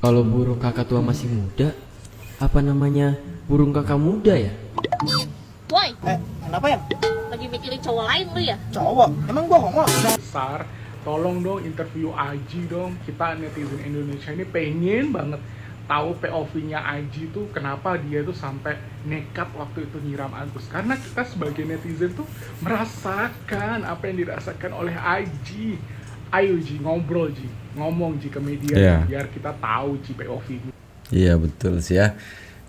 Kalau burung kakak tua masih muda, apa namanya burung kakak muda ya? Woi, Kenapa ya? lagi mikirin cowok lain lu ya? Cowok? Emang gua homo? Besar, tolong dong interview Aji dong. Kita netizen Indonesia ini pengen banget tahu POV-nya Aji tuh kenapa dia tuh sampai nekat waktu itu nyiram Agus. Karena kita sebagai netizen tuh merasakan apa yang dirasakan oleh Aji. Ayo Ji, ngobrol Ji, ngomong Ji ke media Iya. biar kita tahu Ji POV-nya. Iya betul sih ya.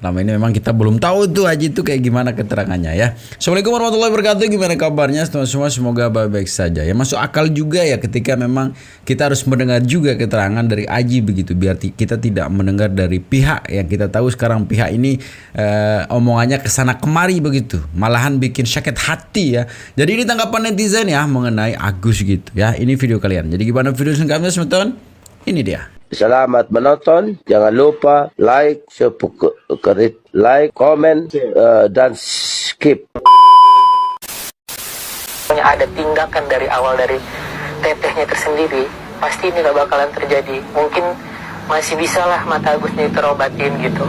Lama ini memang kita belum tahu tuh Haji itu kayak gimana keterangannya ya. Assalamualaikum warahmatullahi wabarakatuh. Gimana kabarnya teman-teman semua? Semoga baik-baik saja ya. Masuk akal juga ya ketika memang kita harus mendengar juga keterangan dari Aji begitu. Biar kita tidak mendengar dari pihak yang kita tahu sekarang pihak ini omongannya kesana kemari begitu. Malahan bikin sakit hati ya. Jadi ini tanggapan netizen ya mengenai Agus gitu ya. Ini video kalian. Jadi gimana video singkatnya teman-teman? Ini dia. Selamat menonton. Jangan lupa like, subscribe, like, komen, dan skip. Ada tindakan dari awal dari tetehnya tersendiri, pasti ini gak bakalan terjadi. Mungkin masih bisa lah mata Agusnya terobatin gitu.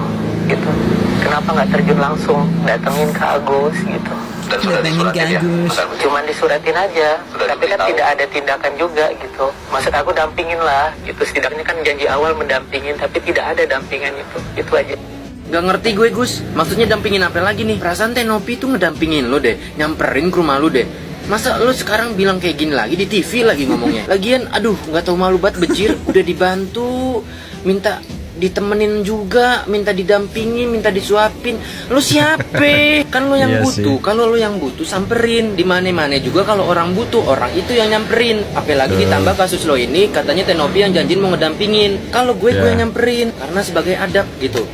Kenapa nggak terjun langsung datengin ke Agus gitu? Dan sudah disuratin ya? Cuman disuratin aja, tapi kan tidak ada tindakan juga gitu. Maksud aku dampingin lah gitu. Setidaknya kan janji awal mendampingin, tapi tidak ada dampingan itu aja. Gak ngerti gue Gus, maksudnya dampingin apa lagi nih? Perasaan Tenopi tuh ngedampingin lo deh, nyamperin ke rumah lo deh. Masa lo sekarang bilang kayak gini lagi di TV lagi ngomongnya? Lagian aduh gak tahu malu banget becir, udah dibantu, minta ditemenin juga, minta didampingin, minta disuapin. Lo siapa? Kan lo yang Iya butuh. sih. Kalau lo yang butuh samperin. Di mana-mana juga kalau orang butuh, orang itu yang nyamperin. Apalagi ditambah kasus lo ini katanya Tenopi yang janjin mau ngedampingin. Kalau gue Iya. yang nyamperin karena sebagai adab gitu.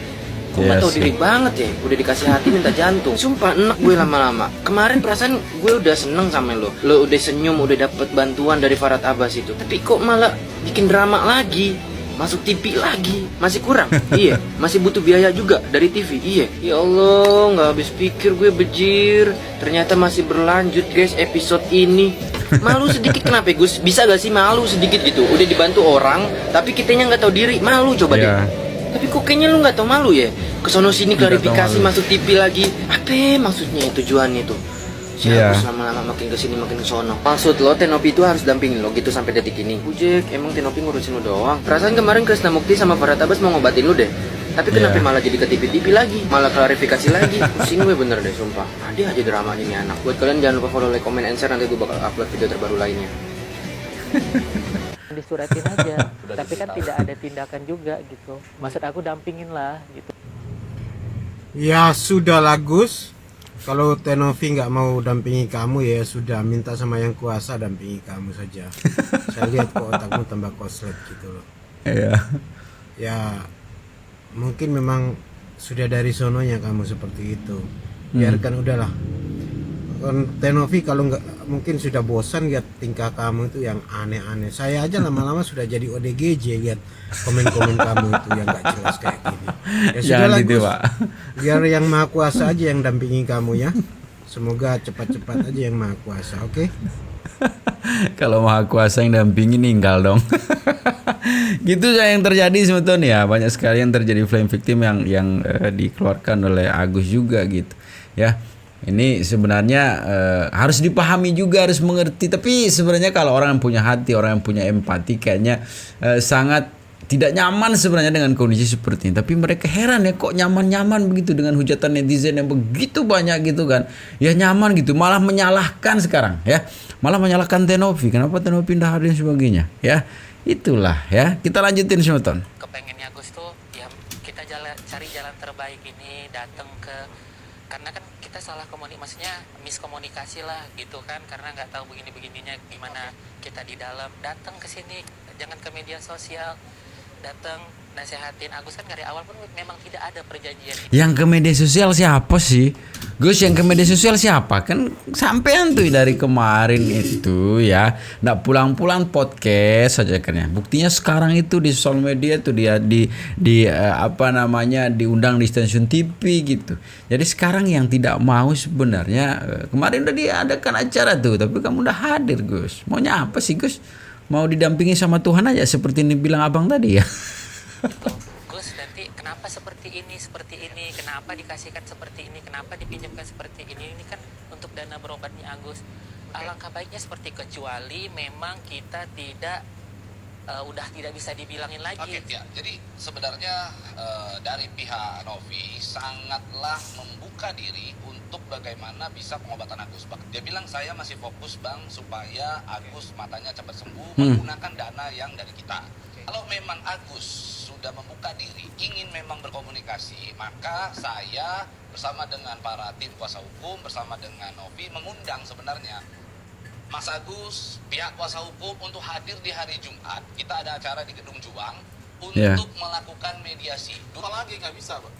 Gue Iya gak tau sih. diri banget ya. Udah dikasih hati minta jantung. Sumpah enak gue lama-lama. Kemarin perasaan gue udah seneng sama lo. Lo udah senyum, udah dapet bantuan dari Farhat Abbas itu. Tapi kok malah bikin drama lagi. Masuk TV lagi. Masih kurang? Iya. Masih butuh biaya juga dari TV? Iya. Ya Allah, gak habis pikir gue bejir. Ternyata masih berlanjut guys episode ini. Malu sedikit kenapa Gus? Bisa gak sih malu sedikit gitu? Udah dibantu orang, tapi kitanya gak tahu diri. Malu coba deh. Iya. Tapi kok kayaknya lu nggak tau malu ya? Kesono sini Nggak tahu klarifikasi malu. masuk TV lagi. Apa maksudnya tujuannya itu? Iya. Siapa lama-lama makin kesini makin kesono. Maksud lo Tenopi itu harus dampingin lo gitu sampai detik ini. Ujek, emang Tenopi ngurusin lo doang. Perasaan kemarin Krisna Mukti sama Farhat Abbas mau ngobatin lo deh. Tapi kenapa Iya. malah jadi ke TV lagi? Malah klarifikasi lagi. Pusing gue bener deh sumpah. Ada aja dramanya nih anak. Buat kalian jangan lupa follow, like, comment, and share. Nanti gue bakal upload video terbaru lainnya. Disuratin aja, tapi kan tidak ada tindakan juga gitu. Maksud aku dampingin lah gitu. Ya sudah lah Gus. Kalau Tenovi nggak mau dampingi kamu ya sudah, minta sama yang kuasa dampingi kamu saja. Saya lihat kok otakmu tambah koslet gitu loh. Iya. Ya mungkin memang sudah dari sononya kamu seperti itu. Biarkan udahlah. Tenovi kalau nggak mungkin sudah bosan lihat tingkah kamu itu yang aneh-aneh. Saya aja lama-lama sudah jadi ODGJ lihat komen-komen kamu itu yang nggak jelas kayak gini. Ya Jangan sudahlah, gitu, Gus. Pak. Biar yang maha kuasa aja yang dampingi kamu ya. Semoga cepat-cepat aja yang maha kuasa, oke? Kalau maha kuasa yang dampingi ninggal dong. Gitu yang terjadi sebetulnya ya. Banyak sekali yang terjadi flame victim yang dikeluarkan oleh Agus juga gitu ya. Ini sebenarnya harus dipahami juga, harus mengerti. Tapi sebenarnya kalau orang yang punya hati, orang yang punya empati kayaknya sangat tidak nyaman sebenarnya dengan kondisi seperti ini. Tapi mereka heran ya kok nyaman-nyaman begitu dengan hujatan netizen yang begitu banyak gitu kan. Ya nyaman gitu, malah menyalahkan sekarang ya. Malah menyalahkan Tenovi. Kenapa Tenovi pindah hari dan sebagainya ya. Itulah ya. Kita lanjutin Semeton. Kepengennya Agus tuh ya kita cari jalan terbaik ini, datang ke, karena kan kita salah maksudnya miskomunikasi lah gitu kan, karena nggak tahu begininya gimana kita di dalam. Datang ke sini, jangan ke media sosial, datang nasehatin Agus kan dari awal pun memang tidak ada perjanjian. Yang ke media sosial siapa sih? Gus, yang ke media sosial siapa? Kan sampean tuh dari kemarin itu ya, nggak pulang-pulang podcast saja kan ya. Buktinya sekarang itu di sosial media tuh dia apa namanya diundang di stasiun TV gitu. Jadi sekarang yang tidak mau sebenarnya kemarin udah diadakan acara tuh, tapi kamu udah hadir Gus. Maunya apa sih Gus? Mau didampingi sama Tuhan aja seperti ini bilang abang tadi ya. Agus nanti kenapa seperti ini, kenapa dikasihkan seperti ini, kenapa dipinjamkan seperti ini kan untuk dana berobatnya Agus. Alangkah baiknya seperti kecuali memang kita tidak udah tidak bisa dibilangin lagi. Oke, ya. Jadi sebenarnya dari pihak Novi sangatlah membuka diri untuk bagaimana bisa pengobatan Agus. Dia bilang saya masih fokus Bang supaya Agus matanya cepat sembuh menggunakan dana yang dari kita. Kalau memang Agus sudah membuka diri, ingin memang berkomunikasi, maka saya bersama dengan para tim kuasa hukum, bersama dengan Novi mengundang sebenarnya Mas Agus, pihak kuasa hukum untuk hadir di hari Jumat. Kita ada acara di Gedung Juang untuk melakukan mediasi. Apalagi nggak bisa, Pak.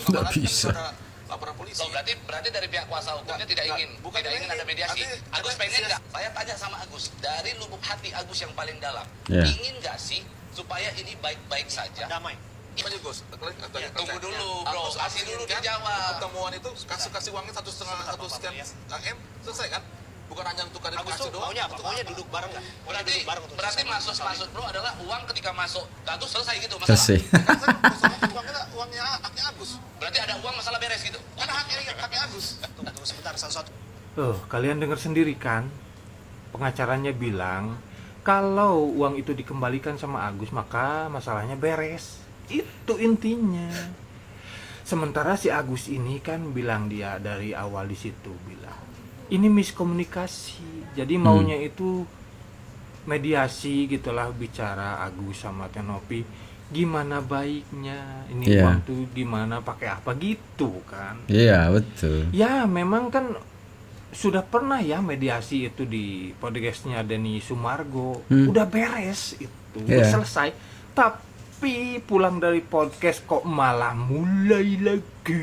Nggak bisa. Ada laporan polisi. So, berarti dari pihak kuasa hukumnya tidak ingin ada mediasi. Agus pengen nggak? Saya tanya sama Agus, dari lubuk hati Agus yang paling dalam, ingin nggak sih supaya ini baik-baik saja? Damai. Aja Gus, Tunggu dulu, bro. Kasih dulu dijawab. Pertemuan itu kasih uangnya 1,5 atau sekian M, selesai kan? Bukan hanya untuk klarifikasi doang. Maunya duduk bareng nggak? Berarti maksud bro adalah uang ketika masuk ke Agus selesai gitu masalah. Selesai. Uangnya haknya Agus. Berarti ada uang masalah beres gitu. Ada haknya Agus. Tunggu sebentar, satu-satu. Kalian dengar sendiri kan? Pengacaranya bilang kalau uang itu dikembalikan sama Agus maka masalahnya beres. Itu intinya. Sementara si Agus ini kan bilang dia dari awal di situ bilang ini miskomunikasi. Jadi maunya itu mediasi gitulah, bicara Agus sama Tenopi gimana baiknya ini uang tuh gimana pakai apa gitu kan. Iya, betul. Ya memang kan sudah pernah ya mediasi itu di podcastnya Denny Sumargo. Udah beres itu, udah selesai. Tapi pulang dari podcast kok malah mulai lagi.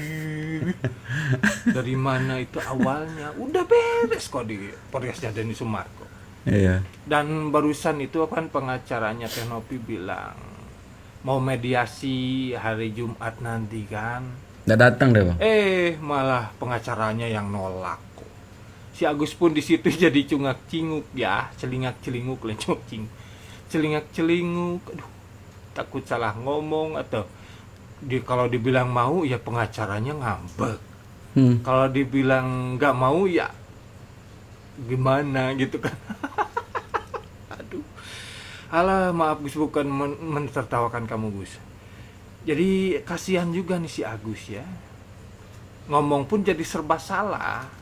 Dari mana itu awalnya? Udah beres kok di podcastnya Denny Sumargo. Iya. Dan barusan itu kan pengacaranya Tenopi bilang mau mediasi hari Jumat nanti kan. Nggak datang deh, Bang. Malah pengacaranya yang nolak kok. Si Agus pun di situ jadi cungak-cinguk ya, celingak-celinguk celingak-celinguk. Aduh, takut salah ngomong atau kalau dibilang mau ya pengacaranya ngambek. Kalau dibilang nggak mau ya gimana gitu kan. Aduh. Alah, maaf Gus, bukan mentertawakan kamu Gus. Jadi kasihan juga nih si Agus ya. Ngomong pun jadi serba salah.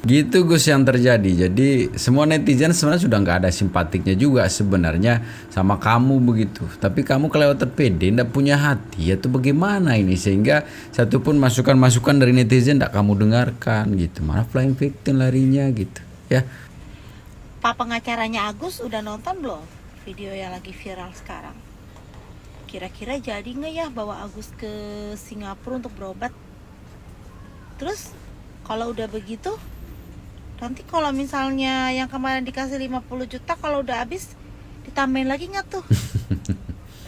Gitu Gus yang terjadi. Jadi semua netizen sebenarnya sudah nggak ada simpatiknya juga sebenarnya sama kamu begitu. Tapi kamu kelewatan pede, nggak punya hati atau bagaimana ini sehingga satupun masukan-masukan dari netizen nggak kamu dengarkan gitu. Malah playing victim larinya gitu ya. Pak pengacaranya Agus udah nonton belum video yang lagi viral sekarang? Kira-kira jadi nggak ya bawa Agus ke Singapura untuk berobat? Terus kalau udah begitu, nanti kalau misalnya yang kemarin dikasih 50 juta kalau udah habis ditambahin lagi nggak tuh?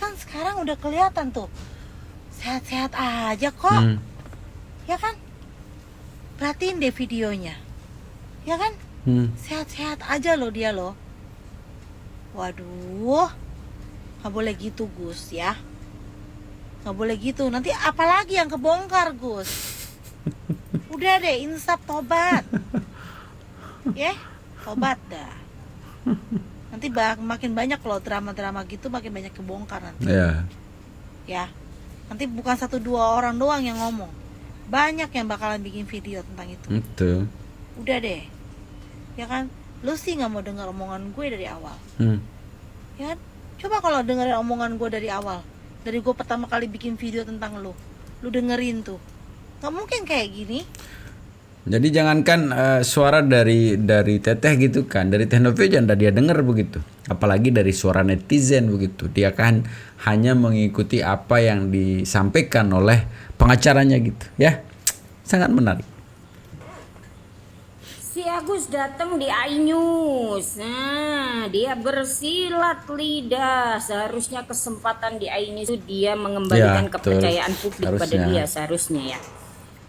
Kan sekarang udah kelihatan tuh sehat-sehat aja kok. Ya kan? Perhatiin deh videonya. Ya kan? Sehat-sehat aja loh dia loh. Waduh, nggak boleh gitu Gus ya. Nggak boleh gitu. Nanti apalagi yang kebongkar Gus. Udah deh, insaf, tobat. Tobat dah. Nanti makin banyak loh drama-drama gitu, makin banyak kebongkar nanti. Ya. Nanti bukan 1-2 orang doang yang ngomong. Banyak yang bakalan bikin video tentang itu. Betul. Udah deh. Ya kan? Lu sih nggak mau dengar omongan gue dari awal. Ya, coba kalau dengerin omongan gue dari awal. Dari gue pertama kali bikin video tentang lu dengerin tuh. Nggak mungkin kayak gini. Jadi jangankan suara dari Teteh gitu kan, dari Teh Novi jangan dia dengar begitu. Apalagi dari suara netizen begitu. Dia kan hanya mengikuti apa yang disampaikan oleh pengacaranya gitu ya. Sangat menarik. Si Agus datang di iNews. Nah, dia bersilat lidah. Seharusnya kesempatan di iNews itu dia mengembalikan kepercayaan publik pada dia seharusnya ya.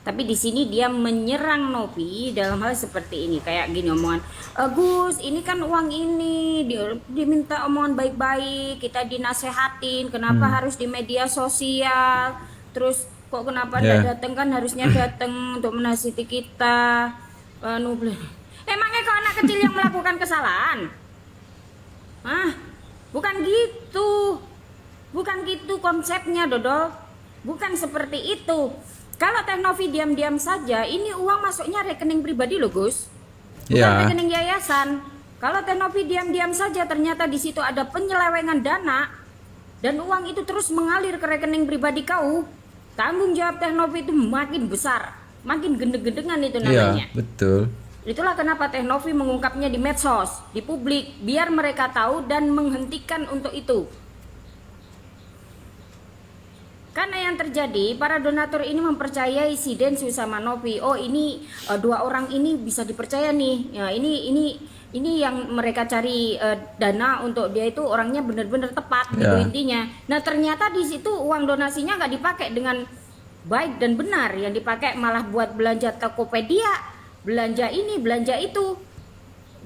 Tapi di sini dia menyerang Novi dalam hal seperti ini, kayak gini omongan, Gus, ini kan uang ini diminta omongan baik-baik, kita dinasehatin, kenapa harus di media sosial, terus kok kenapa tidak datang, kan harusnya datang untuk menasihati kita. Emangnya kau anak kecil yang melakukan kesalahan? Bukan gitu. Bukan gitu konsepnya, Dodol. Bukan seperti itu. Kalau Teh Novi diam-diam saja, ini uang masuknya rekening pribadi loh, Gus. Bukan rekening yayasan. Kalau Teh Novi diam-diam saja, ternyata di situ ada penyelewengan dana dan uang itu terus mengalir ke rekening pribadi kau. Tanggung jawab Teh Novi itu makin besar, makin gendeng-gendengan itu namanya. Iya, betul. Itulah kenapa Teh Novi mengungkapnya di medsos, di publik, biar mereka tahu dan menghentikan untuk itu. Karena yang terjadi, para donatur ini mempercayai si Densu sama Novi. Oh, ini dua orang ini bisa dipercaya nih. Ya, ini yang mereka cari dana untuk dia itu orangnya benar-benar tepat gitu intinya. Nah, ternyata di situ uang donasinya nggak dipakai dengan baik dan benar. Yang dipakai malah buat belanja Tokopedia, belanja ini, belanja itu.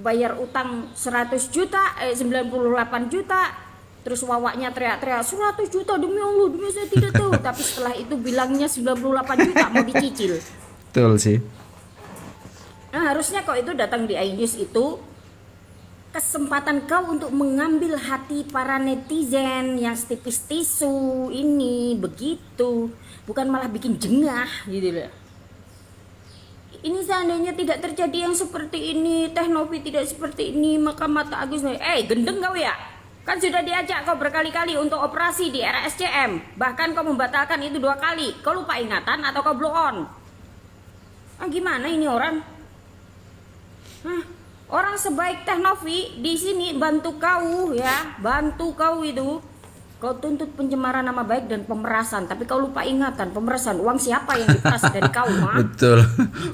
Bayar utang 100 juta, 98 juta. Terus wawaknya teriak-teriak 100 juta demi Allah, demi saya tidak tahu. Tapi setelah itu bilangnya 98 juta mau dicicil. Betul sih. Nah, harusnya kau itu datang di iNews itu kesempatan kau untuk mengambil hati para netizen yang setipis tisu ini begitu, bukan malah bikin jengah gitu loh. Ini seandainya tidak terjadi yang seperti ini, Teh Novi tidak seperti ini, maka mata Agus gendeng kau ya. Kan sudah diajak kau berkali-kali untuk operasi di era SCM. Bahkan kau membatalkan itu 2 kali. Kau lupa ingatan atau kau blow on? Gimana ini orang? Orang sebaik Teh Novi di sini bantu kau ya, bantu kau itu. Kau tuntut pencemaran nama baik dan pemerasan, tapi kau lupa ingatan, pemerasan. Uang siapa yang diperas dari kau, Betul.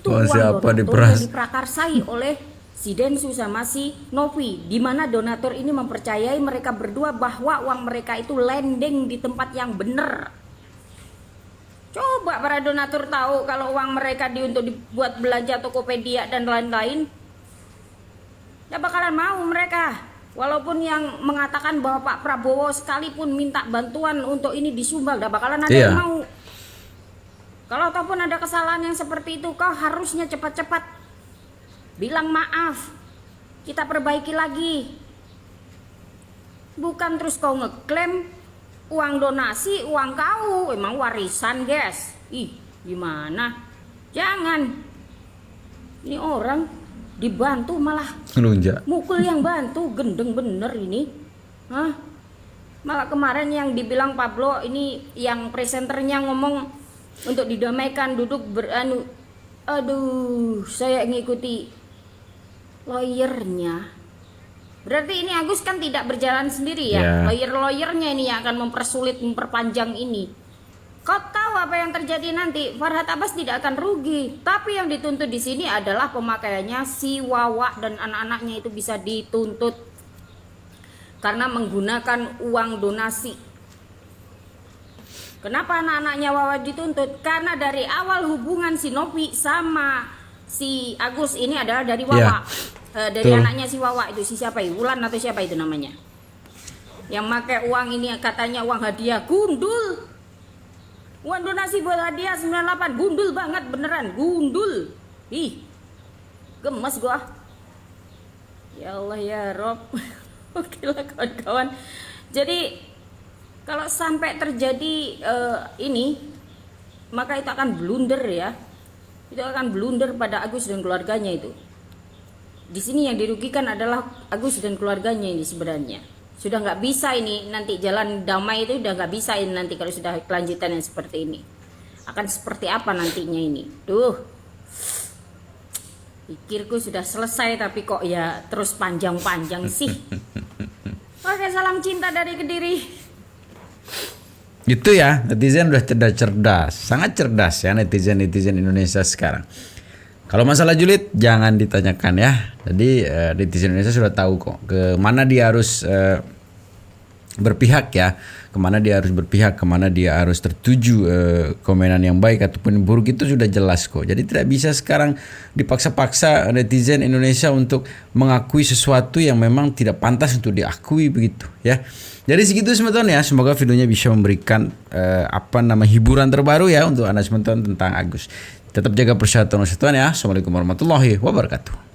Itu uang siapa donatur diperas? yang diprakarsai oleh si Densu sama si Novi, di mana donatur ini mempercayai mereka berdua bahwa uang mereka itu landing di tempat yang benar. Coba para donatur tahu kalau uang mereka untuk dibuat belanja Tokopedia dan lain-lain, ya bakalan mau mereka. Walaupun yang mengatakan bahwa Pak Prabowo sekalipun minta bantuan untuk ini disumbang, gak bakalan ada yang mau. Kalau ataupun ada kesalahan yang seperti itu, kau harusnya cepat-cepat bilang maaf, kita perbaiki lagi. Bukan terus kau ngeklaim uang donasi, uang kau, emang warisan guys. Gimana? Jangan. Ini orang dibantu malah Ngelunjak. mukul yang bantu, gendeng bener ini. Malah kemarin yang dibilang Pablo ini, yang presenternya ngomong untuk didamaikan, duduk aduh, saya ngikuti lawyernya. Berarti ini Agus kan tidak berjalan sendiri ya. Lawyer-lawyernya ini yang akan mempersulit, memperpanjang ini. Kau tahu apa yang terjadi nanti? Farhad Abbas tidak akan rugi, tapi yang dituntut di sini adalah pemakaiannya si Wawa dan anak-anaknya itu bisa dituntut karena menggunakan uang donasi. Kenapa anak-anaknya Wawa dituntut? Karena dari awal hubungan si Novi sama si Agus ini adalah dari Wawa. Dari anaknya si Wawa itu, si siapa ya? Wulan atau siapa itu namanya? Yang pakai uang ini katanya uang hadiah, gundul. Uang donasi buat hadiah 98, gundul banget beneran, gundul. Gemes gua. Ya Allah ya Rob. Oke lah kawan-kawan. Jadi kalau sampai terjadi ini, maka itu akan blunder ya. Itu akan blunder pada Agus dan keluarganya itu. Di sini yang dirugikan adalah Agus dan keluarganya ini sebenarnya. Sudah nggak bisa ini nanti jalan damai itu udah nggak bisa ini nanti kalau sudah kelanjutan yang seperti ini. Akan seperti apa nantinya ini? Pikirku sudah selesai tapi kok ya terus panjang-panjang sih. Oke, salam cinta dari Kediri. Itu ya, netizen udah cerdas, sangat cerdas ya netizen Indonesia sekarang. Kalau masalah julid jangan ditanyakan ya. Jadi netizen Indonesia sudah tahu kok ke mana dia harus berpihak ya, kemana dia harus berpihak, kemana dia harus tertuju komenan yang baik ataupun buruk itu sudah jelas kok. Jadi tidak bisa sekarang dipaksa-paksa netizen Indonesia untuk mengakui sesuatu yang memang tidak pantas untuk diakui begitu ya. Jadi segitu teman-teman ya, semoga videonya bisa memberikan hiburan terbaru ya untuk Anda teman-teman tentang Agus. Tetap jaga persatuan ya. Assalamualaikum warahmatullahi wabarakatuh.